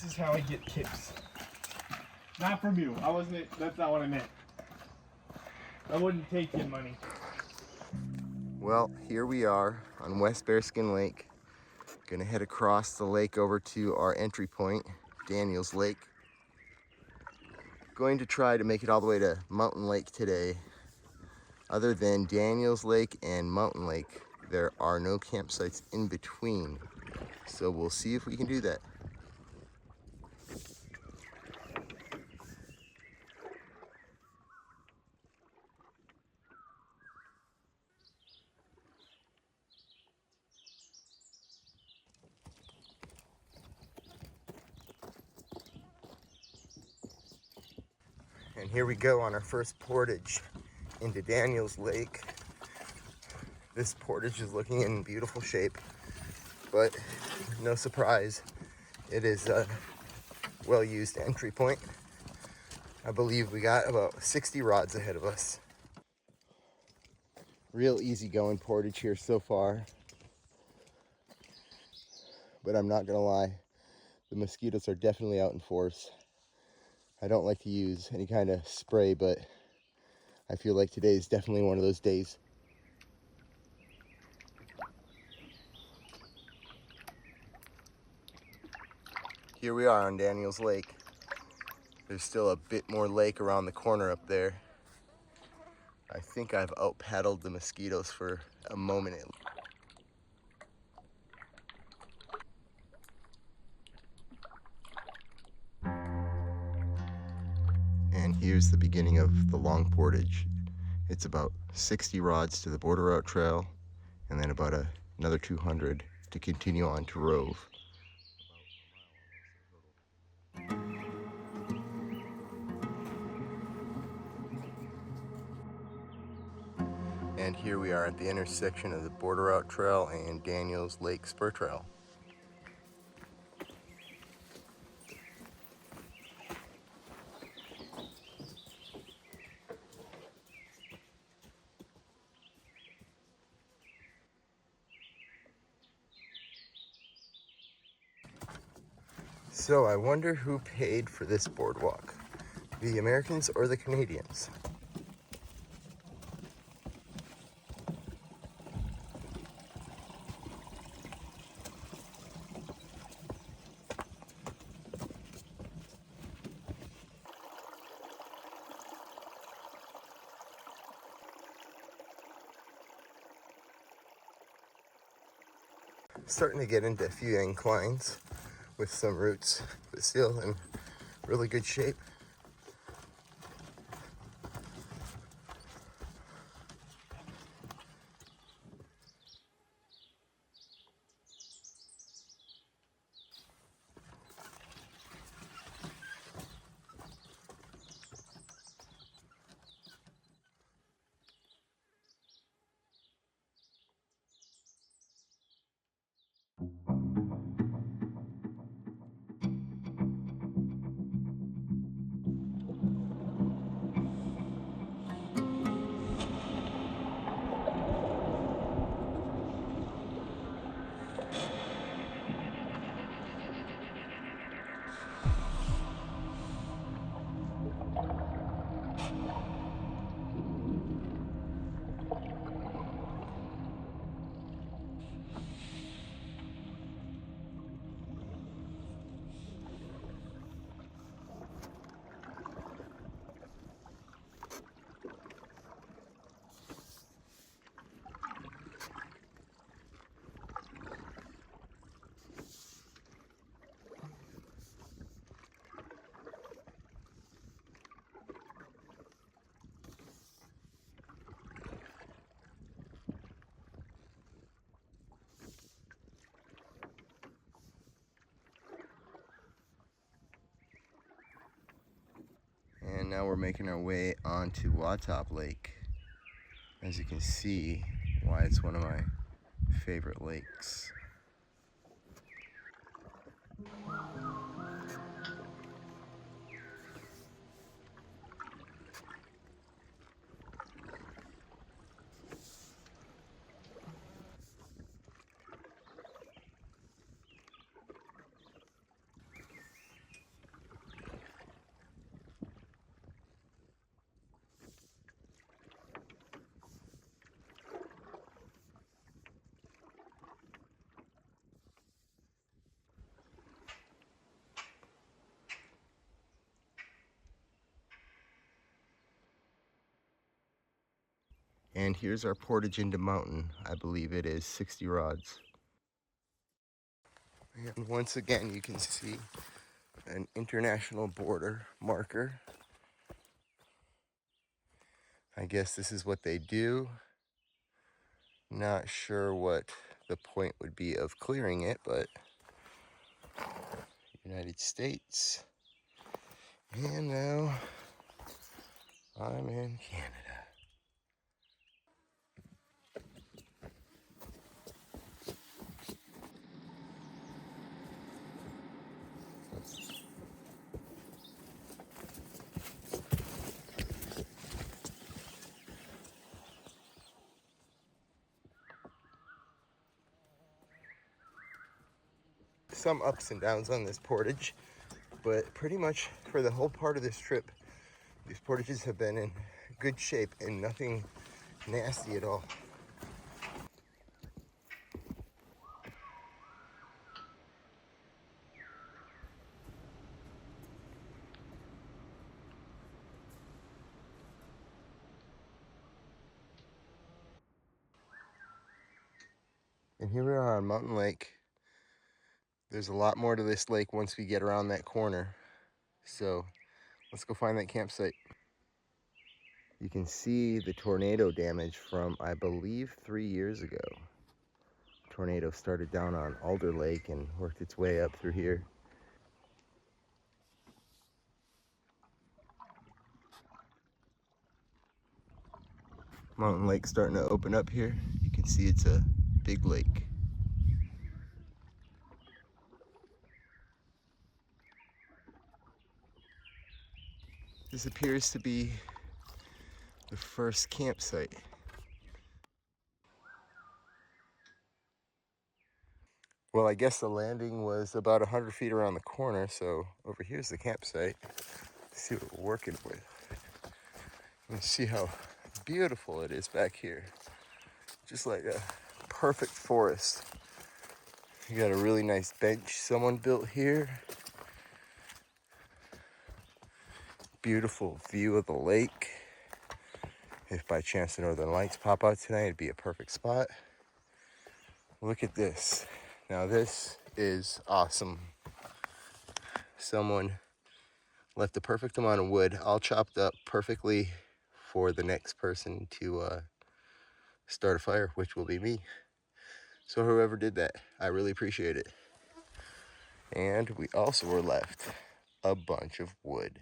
This is how I get tips. Not from you. That's not what I meant. I wouldn't take your money. Well, here we are on West Bearskin Lake. Gonna head across the lake over to our entry point, Daniels Lake. Going to try to make it all the way to Mountain Lake today. Other than Daniels Lake and Mountain Lake, there are no campsites in between. So we'll see if we can do that. And here we go on our first portage into Daniels Lake. This portage is looking in beautiful shape, but no surprise, it is a well-used entry point. I believe we got about 60 rods ahead of us. Real easy going portage here so far, but I'm not gonna lie, the mosquitoes are definitely out in force. I don't like to use any kind of spray, but I feel like today is definitely one of those days. Here we are on Daniels Lake. There's still a bit more lake around the corner up there. I think I've out-paddled the mosquitoes for a moment. And here's the beginning of the long portage. It's about 60 rods to the Border Route Trail, and then about another 200 to continue on to Rove. And here we are at the intersection of the Border Route Trail and Daniels Lake Spur Trail. So I wonder who paid for this boardwalk, the Americans or the Canadians? Starting to get into a few inclines with some roots, but still in really good shape. And now we're making our way onto Watop Lake. As you can see, why it's one of my favorite lakes. And here's our portage into mountain. I believe it is 60 rods. And once again, you can see an international border marker. I guess this is what they do. Not sure what the point would be of clearing it, but United States. And now I'm in Canada. Some ups and downs on this portage, but pretty much for the whole part of this trip, these portages have been in good shape and nothing nasty at all. And here we are on Mountain Lake. There's a lot more to this lake once we get around that corner. So let's go find that campsite. You can see the tornado damage from, I believe, 3 years ago. Tornado started down on Alder Lake and worked its way up through here. Mountain Lake starting to open up here. You can see it's a big lake. This appears to be the first campsite. Well, I guess the landing was about 100 feet around the corner, so over here's the campsite. Let's see what we're working with. And see how beautiful it is back here. Just like a perfect forest. You got a really nice bench someone built here. Beautiful view of the lake. If by chance the northern lights pop out tonight, it'd be a perfect spot. Look at this. Now this is awesome. Someone left the perfect amount of wood all chopped up perfectly for the next person to start a fire, which will be me. So whoever did that, I really appreciate it. And we also were left a bunch of wood.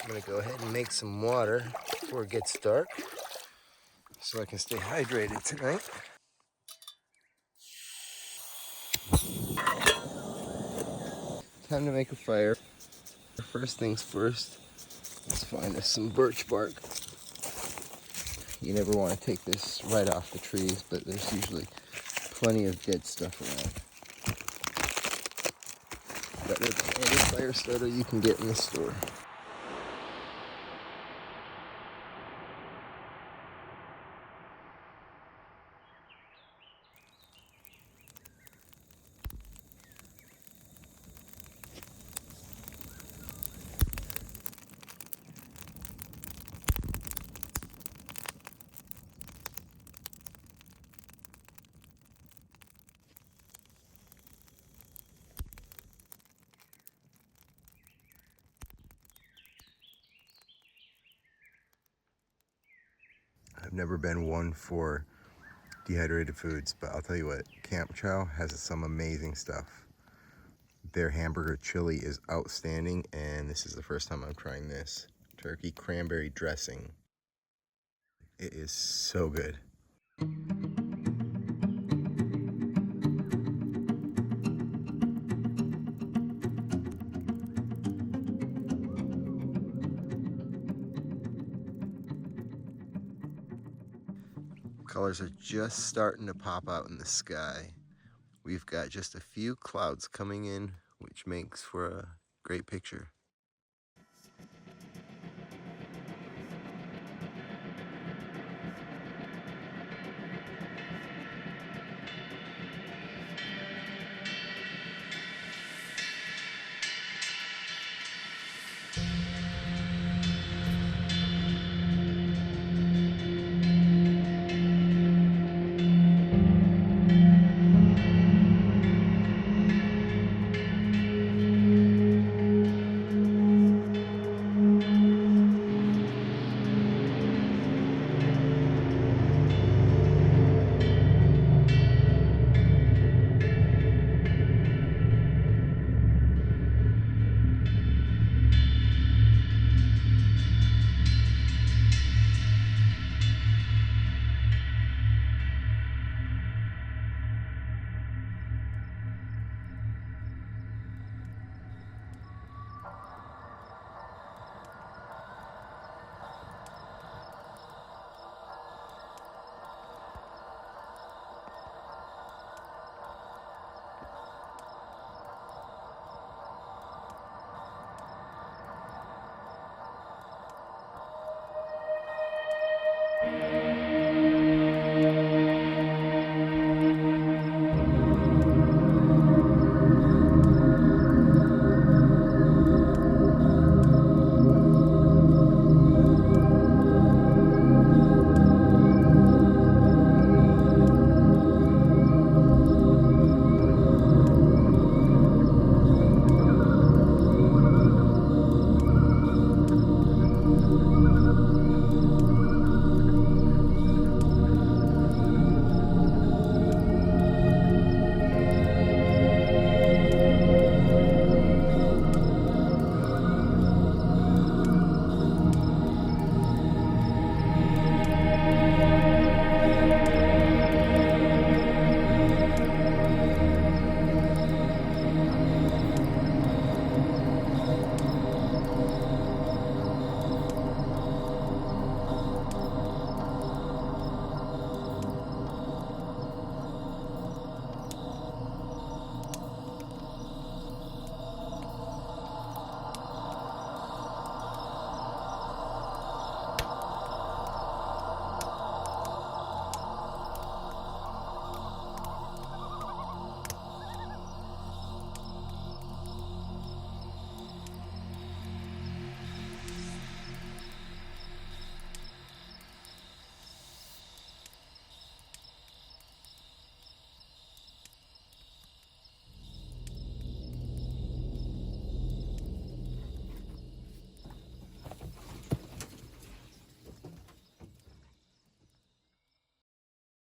I'm gonna go ahead and make some water before it gets dark so I can stay hydrated tonight. Time to make a fire. First things first, let's find us some birch bark. You never want to take this right off the trees, but there's usually plenty of dead stuff around. Better than any fire starter you can get in the store. I've never been one for dehydrated foods, but I'll tell you what, Camp Chow has some amazing stuff. Their hamburger chili is outstanding, and this is the first time I'm trying this. Turkey cranberry dressing. It is so good. Colors are just starting to pop out in the sky. We've got just a few clouds coming in, which makes for a great picture.